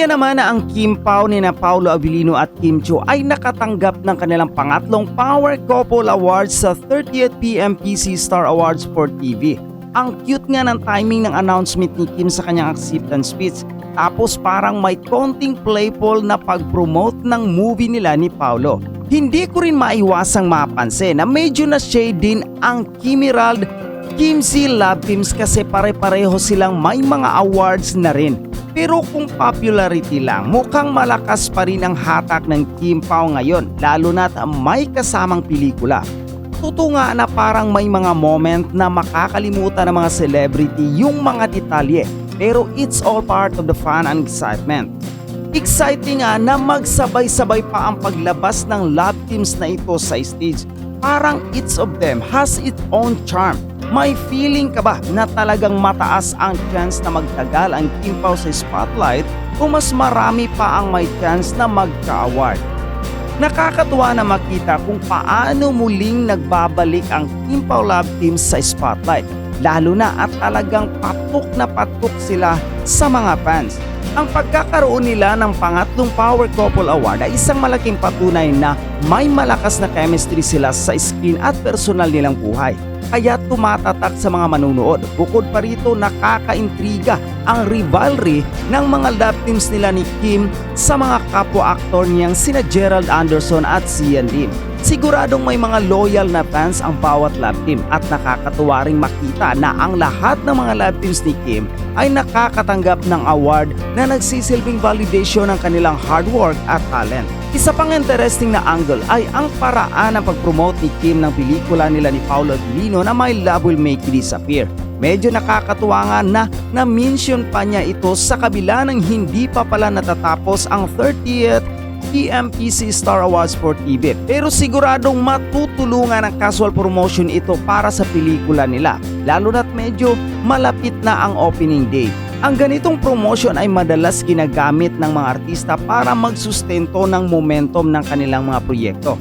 Masaya naman na ang Kim Pao ni na Paolo Abilino at Kim Chiu ay nakatanggap ng kanilang pangatlong Power Couple Awards sa 30th PMPC Star Awards for TV. Ang cute nga ng timing ng announcement ni Kim sa kanyang acceptance speech. Tapos parang may konting playful na pag-promote ng movie nila ni Paolo. Hindi ko rin maiwasang mapansin na medyo na shade din ang Kim Herald Kim C love teams kasi pare-pareho silang may mga awards na rin. Pero kung popularity lang, mukhang malakas pa rin ang hatak ng Kim Pao ngayon, lalo na't may kasamang pelikula. Totoo nga na parang may mga moment na makakalimutan ng mga celebrity yung mga detalye, pero it's all part of the fun and excitement. Exciting nga na magsabay-sabay pa ang paglabas ng love teams na ito sa stage. Parang each of them has its own charm. May feeling ka ba na talagang mataas ang chance na magtagal ang Kim Pao sa spotlight o mas marami pa ang may chance na magka-award? Nakakatuwa na makita kung paano muling nagbabalik ang Kim Pao Love Team sa spotlight, lalo na at talagang patok na patok sila sa mga fans. Ang pagkakaroon nila ng pangatlong Power Couple Award ay isang malaking patunay na may malakas na chemistry sila sa screen at personal nilang buhay. Kaya tumatatak sa mga manunood. Bukod pa rito, nakakaintriga ang rivalry ng mga love teams nila ni Kim sa mga kapwa-aktor niyang sina Gerald Anderson at Sian Lim. Siguradong may mga loyal na fans ang bawat love team at nakakatuwa ring makita na ang lahat ng mga love teams ni Kim ay nakakatanggap ng award na nagsisilbing validation ng kanilang hard work at talent. Isa pang interesting na angle ay ang paraan ng pag-promote ni Kim ng pelikula nila ni Paolo Abilino na My Love Will Make You Disappear. Medyo nakakatuwa nga na na-mention pa niya ito sa kabila ng hindi pa pala natatapos ang 30th PMPC Star Awards for TV. Pero siguradong matutulungan ang casual promotion ito para sa pelikula nila, lalo na't medyo malapit na ang opening day. Ang ganitong promotion ay madalas ginagamit ng mga artista para magsustento ng momentum ng kanilang mga proyekto.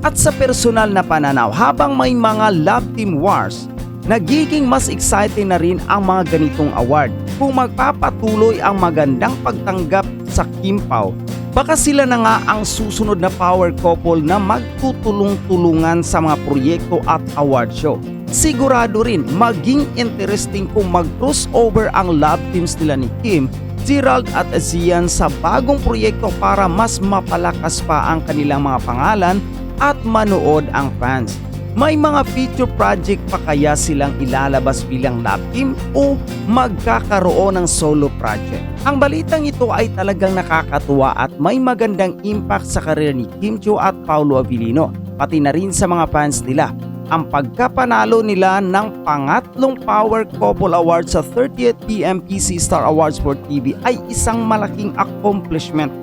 At sa personal na pananaw, habang may mga love team wars, nagiging mas exciting na rin ang mga ganitong award. Kung magpapatuloy ang magandang pagtanggap sa Kim Pao, baka sila na nga ang susunod na power couple na magtutulong-tulungan sa mga proyekto at award show. Sigurado rin maging interesting kung mag-crossover ang love teams nila ni Kim, Gerald at Sian sa bagong proyekto para mas mapalakas pa ang kanilang mga pangalan at manood ang fans. May mga feature project pa kaya silang ilalabas bilang love team o magkakaroon ng solo project? Ang balitang ito ay talagang nakakatuwa at may magandang impact sa karir ni Kim Chiu at Paolo Abilino, pati na rin sa mga fans nila. Ang pagkapanalo nila ng pangatlong Power Couple Award sa 30th PMPC Star Awards for TV ay isang malaking accomplishment.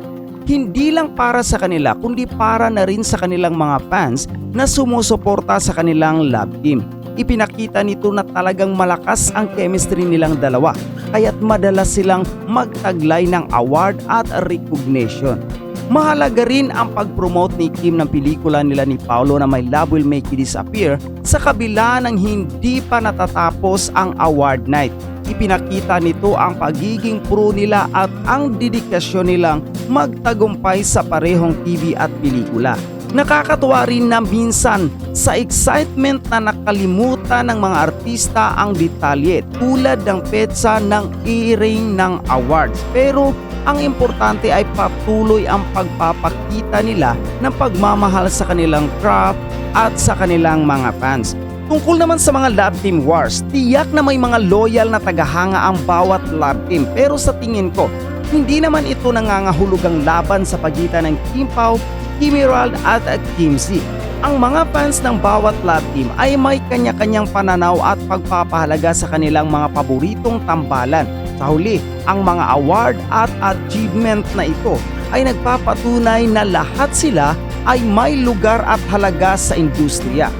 Hindi lang para sa kanila kundi para na rin sa kanilang mga fans na sumusuporta sa kanilang love team. Ipinakita nito na talagang malakas ang chemistry nilang dalawa, kaya't madalas silang magtaglay ng award at recognition. Mahalaga rin ang pag-promote ni Kim ng pelikula nila ni Paolo na My Love Will Make You Disappear sa kabila ng hindi pa natatapos ang award night. Ipinakita nito ang pagiging pro nila at ang dedikasyon nilang magtagumpay sa parehong TV at pelikula. Nakakatuwa rin na minsan sa excitement na nakalimutan ng mga artista ang detalye tulad ng petsa ng airing ng awards. Pero ang importante ay patuloy ang pagpapakita nila ng pagmamahal sa kanilang craft at sa kanilang mga fans. Tungkol naman sa mga love team wars, tiyak na may mga loyal na tagahanga ang bawat love team, pero sa tingin ko, hindi naman ito nangangahulugang laban sa pagitan ng Kim Pao, Kim Herald at Kim C. Ang mga fans ng bawat love team ay may kanya-kanyang pananaw at pagpapahalaga sa kanilang mga paboritong tambalan. Sa huli, ang mga award at achievement na ito ay nagpapatunay na lahat sila ay may lugar at halaga sa industriya.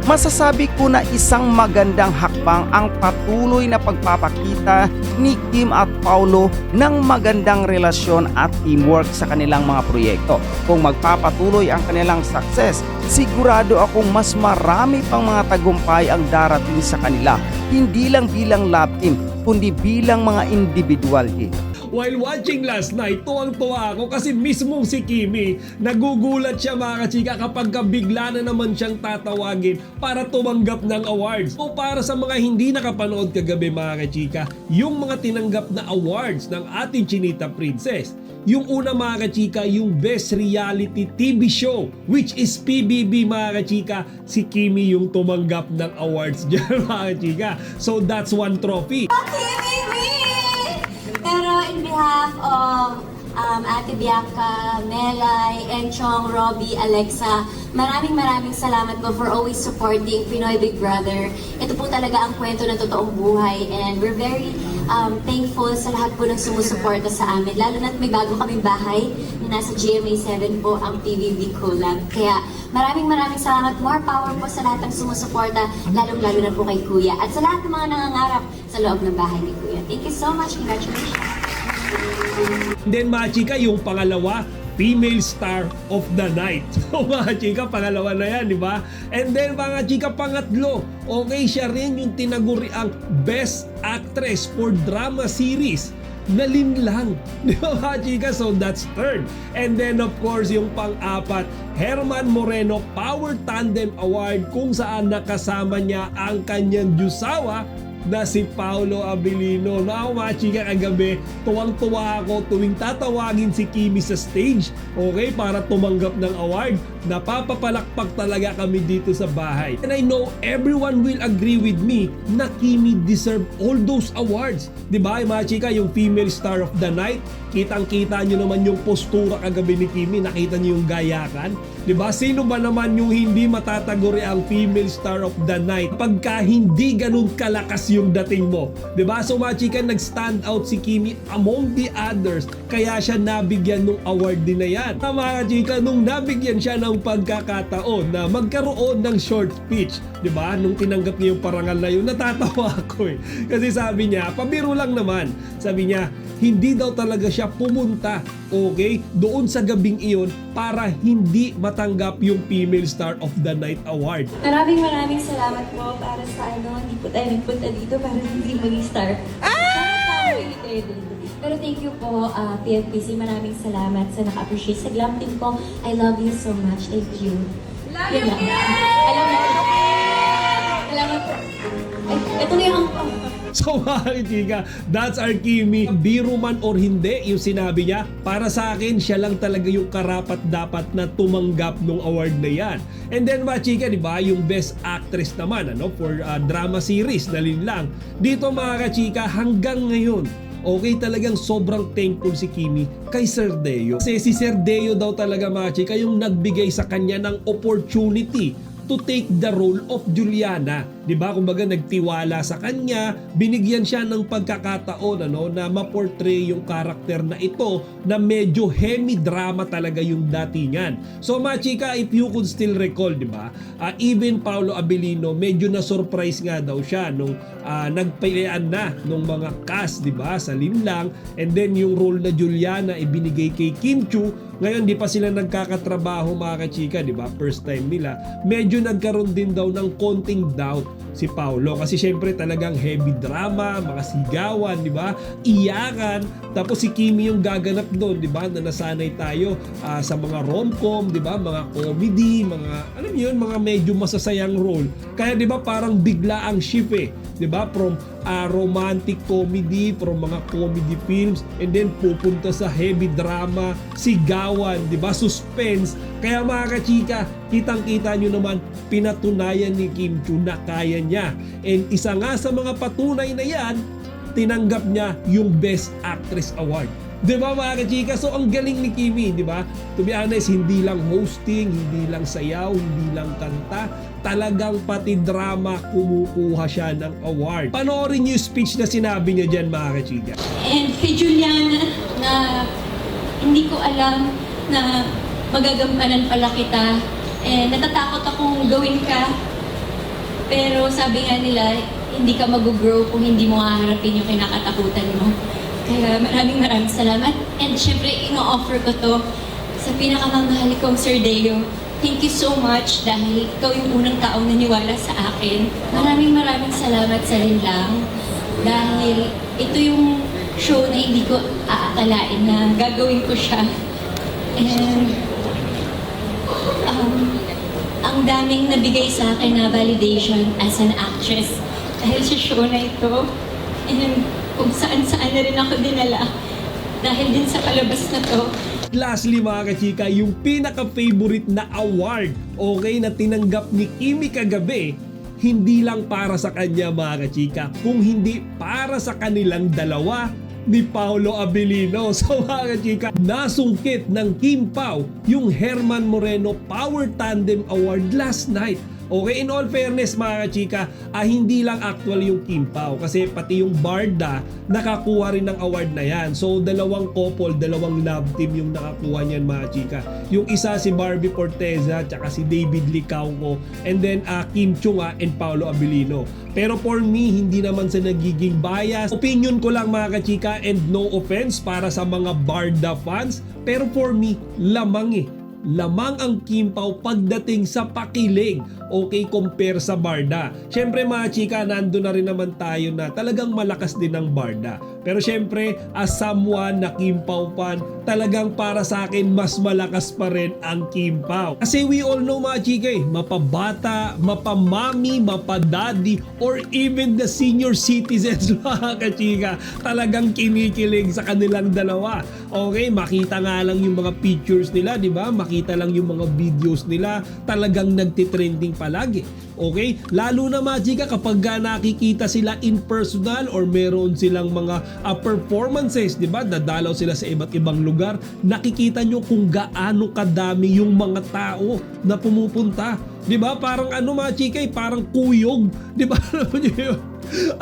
Masasabi ko na isang magandang hakbang ang patuloy na pagpapakita ni Kim at Paolo ng magandang relasyon at teamwork sa kanilang mga proyekto. Kung magpapatuloy ang kanilang success, sigurado akong mas marami pang mga tagumpay ang darating sa kanila, hindi lang bilang love team, kundi bilang mga individual din. while watching last night, tuwang-tuwa ako kasi mismong si Kimi, nagugulat siya mga kachika kapag bigla na naman siyang tatawagin para tumanggap ng awards. So para sa mga hindi nakapanood kagabi mga kachika, yung mga tinanggap na awards ng ating Chinita Princess. Yung una mga kachika, yung Best Reality TV Show, which is PBB mga kachika, si Kimi yung tumanggap ng awards dyan mga kachika. So that's one trophy. Pero in behalf of Ate Bianca, Melay, Enchong, Robbie, Alexa, maraming salamat po for always supporting Pinoy Big Brother. Ito po talaga ang kwento ng totoong buhay and we're very thankful sa lahat po ng sumusuporta sa amin. Lalo na't may bago kaming bahay na nasa GMA 7 po ang PBB Collab. Kaya maraming salamat. More power po sa lahat ng sumusuporta, lalong-lalo na po kay Kuya. At sa lahat ng mga nangangarap sa loob ng bahay ni Kuya. Thank you so much. Congratulations. Then mga chika, yung pangalawa, Female Star of the Night. So mga chika, pangalawa na yan, di ba? And then mga chika, pangatlo, okay, siya rin yung tinaguri ang Best Actress for Drama Series na Linlang. Di ba mga chika? So that's third. And then of course, yung pang-apat, Herman Moreno Power Tandem Award kung saan nakasama niya ang kanyang jusawa na si Paolo Abilino. Na mga chika, kagabi, tuwang-tuwa ako tuwing tatawagin si Kimi sa stage, okay, para tumanggap ng award. Napapapalakpak talaga kami dito sa bahay. And I know everyone will agree with me na Kimi deserve all those awards. Diba mga chika, yung Female Star of the Night, kitang-kita nyo naman yung postura kagabi ni Kimi, nakita nyo yung gayakan. Diba? Sino ba naman yung hindi matataguri ang Female Star of the Night pagka hindi ganun kalakas yung dating mo? Diba? So mga chika, nag-stand out si Kimi among the others, kaya siya nabigyan ng award din na yan. Mga chika, nung nabigyan siya ng pagkakataon na magkaroon ng short speech, diba? Nung tinanggap niya yung parangal na yun, natatawa ako eh. Kasi sabi niya, pabiro lang naman, sabi niya, hindi daw talaga siya pumunta, okay, doon sa gabing iyon para hindi matanggap yung Female Star of the Night Award. Maraming salamat po para sa hindi po tayo nagpunta dito para hindi mag-star. Pero thank you po, PFPC. Maraming salamat sa naka-appreciate. Sa glam team ko, I love you so much. Thank you. Love you, Kim! Salamat po. Ay, ito na yung So mga chika, that's our Kimi. Biro man or hindi, yung sinabi niya, para sa akin, siya lang talaga yung karapat-dapat na tumanggap ng award na yan. And then mga chika, di ba, yung Best Actress naman, for drama series na Linlang. Dito mga kachika, hanggang ngayon, okay, talagang sobrang thankful si Kimi kay Sir Deo. Kasi si Sir Deo daw talaga mga chika yung nagbigay sa kanya ng opportunity to take the role of Juliana. Diba? Kumbaga nagtiwala sa kanya, binigyan siya ng pagkakataon na ma-portray yung karakter na ito na medyo hemi-drama talaga yung datingan. So mga chika, if you could still recall, diba? Even Paolo Abilino, medyo na-surprise nga daw siya nung nagpailan na nung mga cast, diba? Sa Linlang. And then yung role na Juliana ibinigay kay Kim Chiu. Ngayon di pa sila nagkakatrabaho mga kachika, diba? First time nila. Medyo nagkaroon din daw ng konting doubt si Paolo kasi syempre talagang heavy drama, mga sigawan, di ba? Iyakan. Tapos si Kimi yung gaganap doon, di ba? Na nasanay tayo sa mga rom-com, di ba? Mga comedy, mga alam niyo yun, mga medyo masasayang role. Kaya di ba parang bigla ang shift eh, di ba? From romantic comedy, from mga comedy films, and then pupunta sa heavy drama, sigawan, di ba? Suspense. Kaya mga kachika, kitang-kita nyo naman, pinatunayan ni Kim Chiu na kaya niya. And isa nga sa mga patunay na yan, tinanggap niya yung Best Actress Award. Di ba mga kachika? So ang galing ni Kimi, di ba? To be honest, hindi lang hosting, hindi lang sayaw, hindi lang kanta, talagang pati drama kumukuha siya ng award. Panoorin niyo yung speech na sinabi niya dyan mga kachika. And kay Juliana na hindi ko alam na magagampanan pala kita. Natatakot akong gawin ka. Pero sabi nga nila, hindi ka mag-grow kung hindi mo haharapin yung kinakatakutan mo. Kaya maraming salamat. And syempre, ino-offer ko to sa pinakamamahal kong Sir Deo. Thank you so much dahil ikaw yung unang taong naniwala sa akin. Maraming salamat sa Linlang. Dahil ito yung show na hindi ko aakalain na gagawin ko siya. And ang daming nabigay sa akin na validation as an actress dahil sa show na ito. And kung saan-saan na rin ako dinala dahil din sa palabas na to. Lastly mga kachika, yung pinaka-favorite na award, okay, na tinanggap ni Kimi kagabi, hindi lang para sa kanya mga kachika, kung hindi para sa kanilang dalawa ni Paolo Abilino. So mga kachika, nasungkit ng Kim Pao yung Herman Moreno Power Tandem Award last night. Okay, in all fairness mga kachika, hindi lang actual yung Kim Pao kasi pati yung Barda nakakuha rin ng award na yan. So dalawang couple, dalawang love team yung nakakuha niyan mga kachika. Yung isa si Barbie Forteza tsaka si David Licauco, and then Kim Chunga and Paolo Abilino. Pero for me, hindi naman sa nagiging bias. Opinion ko lang mga kachika, and no offense para sa mga Barda fans, pero for me, lamang ang Kim Pao pagdating sa pakilig, okay, compare sa Barda. Syempre mga chika, nando na rin naman tayo na talagang malakas din ang Barda. Pero syempre, as someone na Kim Pao fan, talagang para sa akin mas malakas pa rin ang Kim Pao. Kasi we all know mga chika, mapabata, mapamami, mapadaddy, or even the senior citizens mga kachika, talagang kinikilig sa kanilang dalawa. Okay, makita nga lang yung mga pictures nila, di ba? Makita lang yung mga videos nila, talagang nagtitrending palagi. Okay? Lalo na mga chika kapag nakikita sila in personal or meron silang mga performances, di ba? Dadalaw sila sa iba't ibang lugar. Nakikita nyo kung gaano kadami yung mga tao na pumupunta. Di ba? Parang mga chika, parang kuyog. Di ba?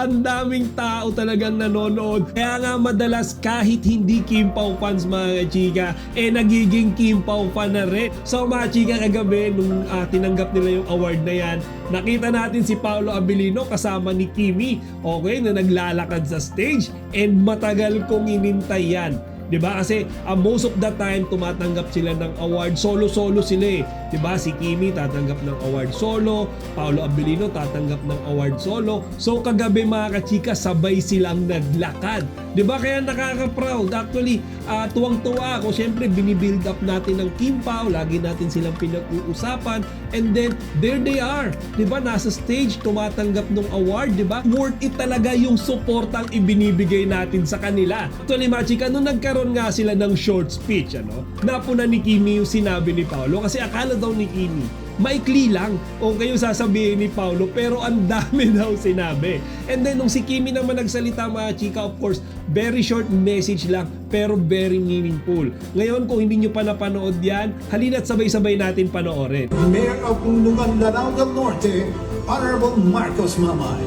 Ang daming tao talagang nanonood. Kaya nga madalas kahit hindi Kim Pao fans mga chika, nagiging Kim Pao fan na rin. So mga chika, kagabi nung tinanggap nila yung award na yan, nakita natin si Paolo Abilino kasama ni Kimi, okay, na naglalakad sa stage, and matagal kong inintay yan. Diba? Kasi most of the time tumatanggap sila ng award, solo-solo sila eh. Diba? Si Kimi tatanggap ng award solo, Paolo Abilino tatanggap ng award solo. So kagabi mga kachika, sabay silang naglakad. Diba? Kaya nakaka-proud. Actually, tuwang-tuwa ako. Siyempre, binibuild up natin ng Kim Pao, lagi natin silang pinag-uusapan, and then there they are. Diba? Nasa stage, tumatanggap ng award. Diba? Worth it talaga yung suportang ibinibigay natin sa kanila. Actually mga chika, nung nagkaroon nga sila ng short speech, napuna ni Kimi yung sinabi ni Paolo, kasi akala daw ni Kimi maikli lang o kayo sasabihin ni Paolo, pero ang dami daw sinabi. And then nung si Kimi naman nagsalita mga chika, of course, very short message lang pero very meaningful. Ngayon kung hindi nyo pa napanood yan, halina't sabay-sabay natin panoorin. Mayor of Mindanao del Norte, Honorable Marcos Mamay.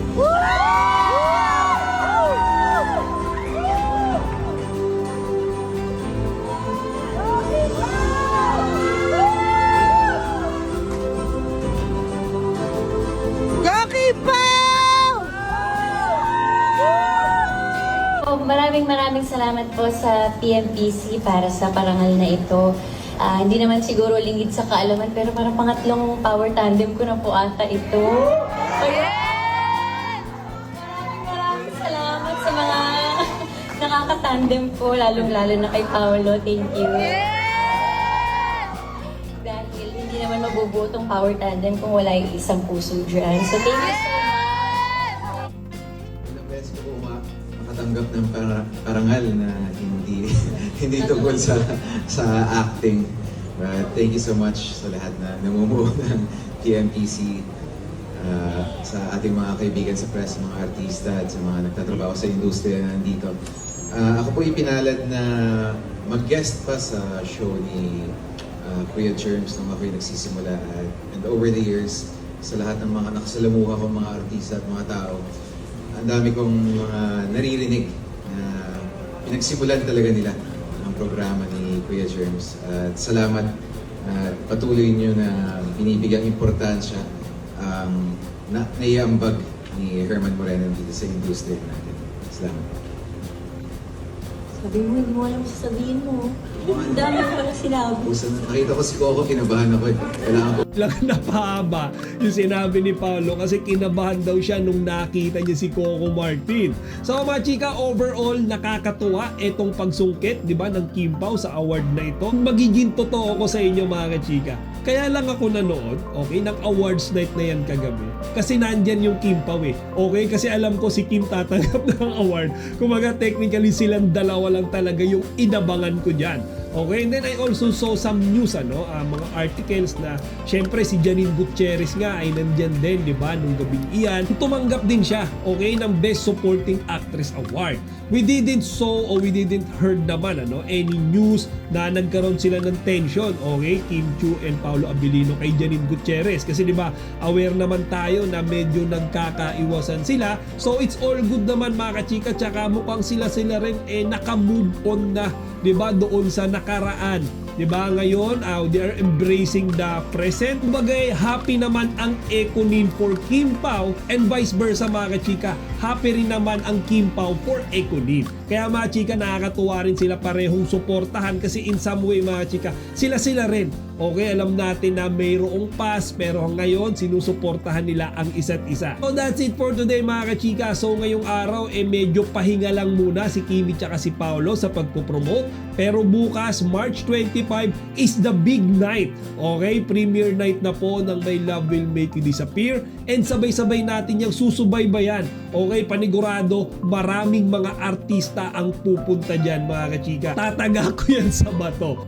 Maraming salamat po sa PMPC para sa parangal na ito. Hindi naman siguro lingid sa kaalaman, pero parang pangatlong power tandem ko na po ata ito. Ayan! Maraming salamat sa mga nakakatandem po, lalong-lalo na kay Paolo. Thank you. Dahil hindi naman mabubuo tong power tandem kung wala yung isang puso dyan. So thank you so much! Tanggap ng parangal na hindi tungkol sa acting. But thank you so much sa lahat na namumuo ng PMPC, sa ating mga kaibigan sa press, mga artista at sa mga nagtatrabaho sa industriya na nandito. Ako po ipinalad na mag-guest pa sa show ni Kuya Germs nung ako'y nagsisimula. And over the years, sa lahat ng mga nakasalamuha kong mga artista at mga tao, ang dami kong mga naririnig na pinagsimulan talaga nila ang programa ni Kuya Germs. At salamat at patuloy niyo na binibigyang importansya ang naiambag ni Herman Moreno dito sa industriya natin. Salamat. Sabi mo, hindi mo alam sasabihin mo. Ang dami ko pala sinabi. Nakita ko si Coco, kinabahan ako eh. Kailangan ko Lang napahaba yung sinabi ni Paolo kasi kinabahan daw siya nung nakita niya si Coco Martin. So mga chika, overall nakakatuwa itong pagsungkit, di ba, ng Kim Pao sa award na ito. Magiging totoo ko sa inyo mga kachika. Kaya lang ako nanood, okay, ng awards night na yan kagabi. Kasi nandyan yung Kim Pao eh. Okay, kasi alam ko si Kim tatanggap ng award. Kumaga technically silang dalawa lang talaga yung inabangan ko dyan. Okay, and then I also saw some news, mga articles na syempre si Janine Gutierrez nga ay nandyan din, di ba, nung gabing iyan. Tumanggap din siya, okay, ng Best Supporting Actress Award. We didn't heard naman, any news na nagkaroon sila ng tension, okay, Kim Chiu and Paolo Abilino kay Janine Gutierrez. Kasi di ba, aware naman tayo na medyo nagkakaiwasan sila. So it's all good naman mga kachika, tsaka mukhang sila rin naka-move on na, di ba, doon sa nakaraan. Diba ngayon, they are embracing the present. Bagay, happy naman ang Ekonin for Kim Pao and vice versa mga kachika. Happy rin naman ang Kim Pao for Ekonin. Kaya mga chika, nakakatuwa rin sila parehong suportahan kasi in some way mga chika, sila rin. Okay, alam natin na mayroong past pero ngayon sinusuportahan nila ang isa't isa. So that's it for today mga kachika. So ngayong araw medyo pahinga lang muna si Kimi tsaka si Paolo sa pagpupromote. Pero bukas, March 25 is the big night. Okay, premiere night na po ng My Love Will Make You Disappear. And sabay-sabay natin yung susubaybayan. Okay, panigurado, maraming mga artista ang pupunta dyan mga kachika. Tataga ko yan sa bato.